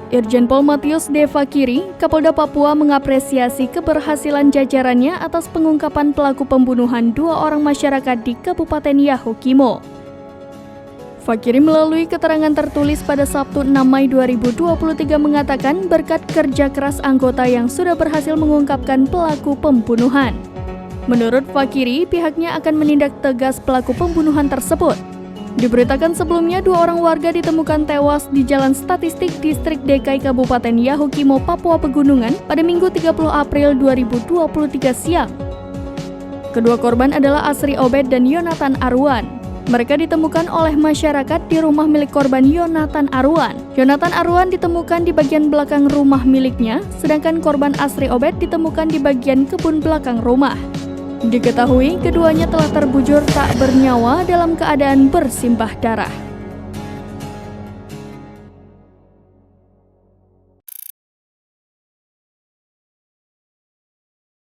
Irjen Pol Matius D. Fakiri, Kapolda Papua mengapresiasi keberhasilan jajarannya atas pengungkapan pelaku pembunuhan 2 orang masyarakat di Kabupaten Yahukimo. Fakiri melalui keterangan tertulis pada Sabtu 6 Mei 2023 mengatakan berkat kerja keras anggota yang sudah berhasil mengungkapkan pelaku pembunuhan. Menurut Fakiri, pihaknya akan menindak tegas pelaku pembunuhan tersebut. Diberitakan sebelumnya 2 orang warga ditemukan tewas di Jalan Statistik Distrik DKI Kabupaten Yahukimo, Papua Pegunungan pada Minggu 30 April 2023 siang. Kedua korban adalah Asri Obed dan Yonatan Arwan. Mereka ditemukan oleh masyarakat di rumah milik korban Yonatan Arwan. Yonatan Arwan ditemukan di bagian belakang rumah miliknya, sedangkan korban Asri Obed ditemukan di bagian kebun belakang rumah. Diketahui keduanya telah terbujur tak bernyawa dalam keadaan bersimbah darah.